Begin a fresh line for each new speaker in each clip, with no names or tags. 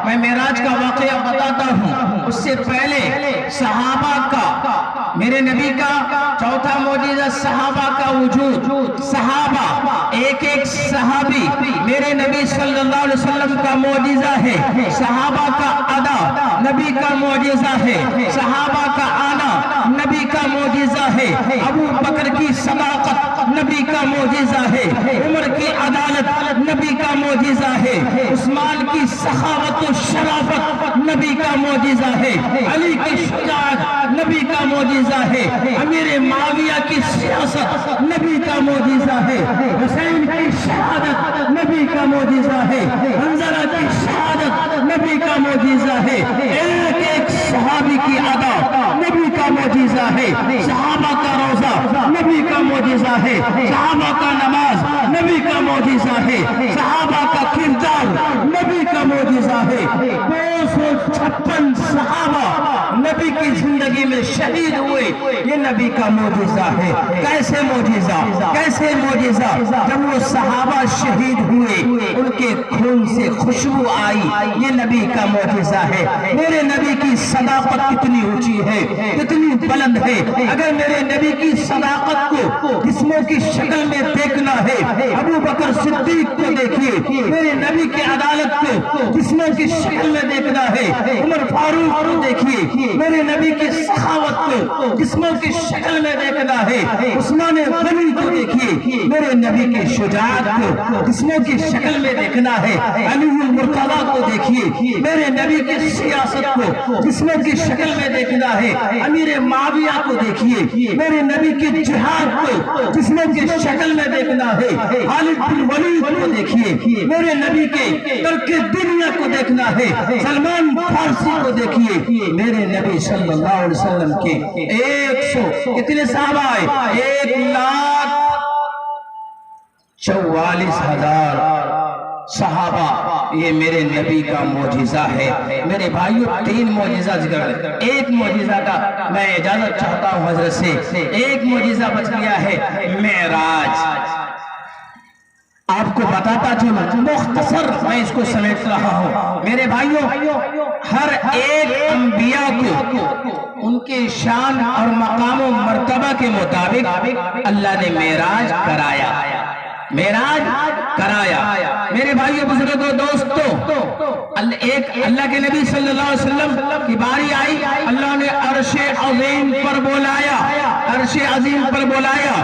میں معراج کا واقعہ بتاتا ہوں، اس سے پہلے صحابہ کا، میرے نبی کا چوتھا معجزہ صحابہ کا وجود، صحابہ ایک ایک صحابی میرے نبی صلی اللہ علیہ وسلم کا معجزہ ہے، صحابہ کا ادا نبی کا معجزہ ہے، صحابہ کا آنا نبی کا معجزہ ہے، ابو بکر کی صداقت نبی کا معجزہ ہے، عمر کی عدالت نبی کا معجزہ ہے، عثمان کی سخاوت و شرافت نبی کا معجزہ ہے، علی کی شجاعت نبی کا معجزہ ہے، امیر معاویہ کی سیاست نبی کا معجزہ ہے، حسین کی شہادت نبی کا معجزہ ہے، حنظلہ کی شہادت نبی کا معجزہ ہے، ایک ایک صحابی کی ادا نبی کا معجزہ ہے، صحابہ کا روزہ نبی کا معجزہ ہے، صحابہ کا نماز نبی کا معجزہ ہے، صحابہ کا کردار نبی کا معجزہ ہے، 256 صحابہ نبی کی زندگی میں شہید ہوئے، یہ نبی کا معجزہ ہے۔ کیسے معجزہ؟ کیسے معجزہ؟ جب وہ صحابہ شہید ہوئے ان کے خون سے خوشبو آئی، یہ نبی کا معجزہ ہے۔ میرے نبی کی صداقت کتنی اونچی ہے، کتنی بلند ہے۔ اگر میرے نبی کی صداقت کو جسموں کی شکل میں دیکھنا ہے، ابو بکر صدیق کو دیکھیے، میرے نبی کی عدالت کو جسموں کی شکل میں دیکھنا ہے، عمر فاروق کو دیکھیے، میرے نبی کی سخاوت کو جسموں کی شکل میں دیکھنا ہے، عثمان غنی کو دیکھیے، میرے نبی کی شجاعت کو جسموں کی شکل میں دیکھنا ہے، علی المرتضیٰ کو دیکھیے، میرے نبی کی سیاست کو جسموں کی شکل میں دیکھنا ہے، امیر معاویہ کو دیکھیے، میرے نبی کی جہاد کو جسموں کی شکل میں دیکھنا ہے، خالد بن ولید کو دیکھیے، میرے نبی کے ترک دنیا کو دیکھنا ہے، سلمان فارسی کو دیکھیے، میرے نبی صلی اللہ علیہ وسلم کے 100 کتنے صحابہ آئے؟ 1,44,000 صحابہ، یہ میرے نبی کا معجزہ ہے۔ میرے بھائیوں 3 معجزہ ذکر ہے، ایک معجزہ کا میں اجازت چاہتا ہوں حضرت سے، ایک معجزہ بچ گیا ہے، معراج۔ آپ کو بتاتا چلوں، مختصر میں اس کو سمیٹ رہا ہوں۔ میرے بھائیوں، ہر ایک انبیاء کو ان کے شان اور مقام و مرتبہ کے مطابق اللہ نے معراج کرایا، معراج کرایا۔ میرے بھائیوں بزرگوں دوستوں، ایک اللہ کے نبی صلی اللہ علیہ وسلم کی باری آئی، اللہ نے عرش عظیم پر بولایا، عرش عظیم پر بولایا۔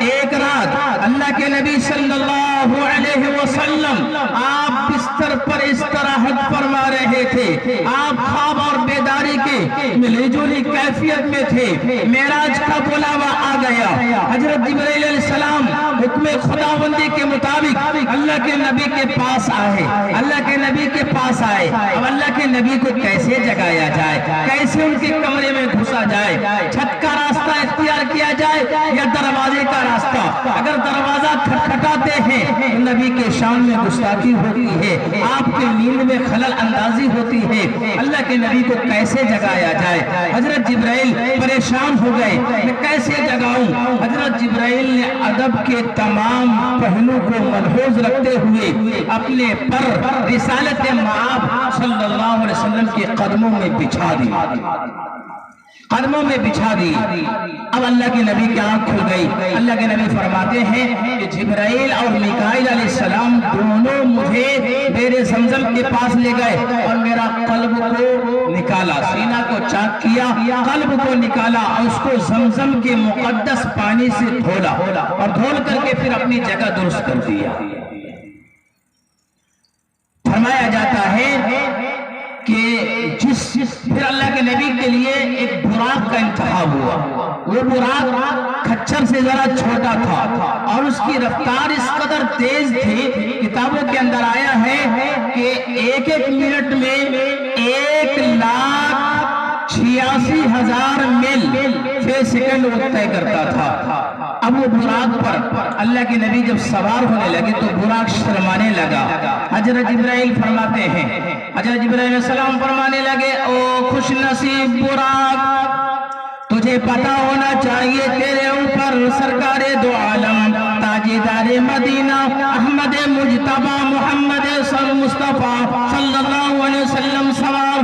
ایک رات اللہ کے نبی صلی اللہ علیہ وسلم آپ بستر پر استراحت فرما رہے تھے، آپ خواب اور بیداری کے ملی جولی کیفیت میں تھے، معراج کا بلاوا آ گیا۔ حضرت جبرائیل علیہ السلام حکم خداوندی کے مطابق اللہ کے نبی کے پاس آئے، اللہ کے نبی کے پاس آئے۔ اب اللہ کے نبی کو کیسے جگایا جائے، کیسے ان کے کمرے میں گھسا جائے، چھت کا راستہ اختیار کیا جائے یا دروازے کا راستہ؟ اگر دروازہ کھٹکھٹاتے ہیں نبی کے شان میں گستاخی ہوتی ہے، آپ کے نیند میں خلل اندازی ہوتی ہے، اللہ کے نبی کو کیسے جگایا جائے؟ حضرت جبرائیل پریشان ہو گئے، میں کیسے جگاؤں؟ حضرت جبرائیل نے ادب کے تمام پہلو کو ملحوظ رکھتے ہوئے اپنے پر رسالت مآب صلی اللہ علیہ وسلم کے قدموں میں بچھا دی، قدموں میں بچھا دی۔ اب اللہ کے نبی کی آنکھ کھل گئی۔ اللہ کے نبی فرماتے ہیں کہ جبرائیل اور میکائیل علیہ السلام دونوں مجھے بئر زمزم کے پاس لے گئے اور میرا قلب کو نکالا، سینہ کو چاک کیا، قلب کو نکالا اور اس کو زمزم کے مقدس پانی سے دھولا اور دھول کر کے پھر اپنی جگہ درست کر دیا۔ فرمایا جاتا ہے کہ پھر اللہ کے نبی کے لیے ایک براق کا انتخاب ہوا، وہ براق کھچر سے ذرا چھوٹا تھا اور اس کی رفتار اس قدر تیز تھی، کتابوں کے اندر آیا ہے کہ ایک منٹ میں 1,86,000 میل فی سیکنڈ وہ طے کرتا تھا۔ اب وہ براق پر اللہ کے نبی جب سوار ہونے لگے تو براق شرمانے لگا۔ حضرت جبرائیل فرماتے ہیں، حضرت جبرائیل علیہ السلام فرمانے لگے، او خوش نصیب براق، تجھے پتا ہونا چاہیے تیرے اوپر سرکار دو عالم تاجدار مدینہ احمد مجتبی محمد مصطفیٰ صلی اللہ علیہ وسلم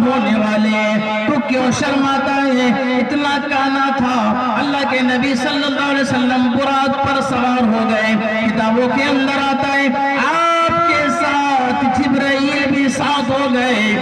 ہونے والے تو کیوں شرماتا ہے؟ اتنا کانا تھا۔ اللہ کے نبی صلی اللہ علیہ وسلم برات پر سوار ہو گئے۔ کتابوں کے اندر آتا ہے آپ کے ساتھ جبرائیل بھی ساتھ ہو گئے۔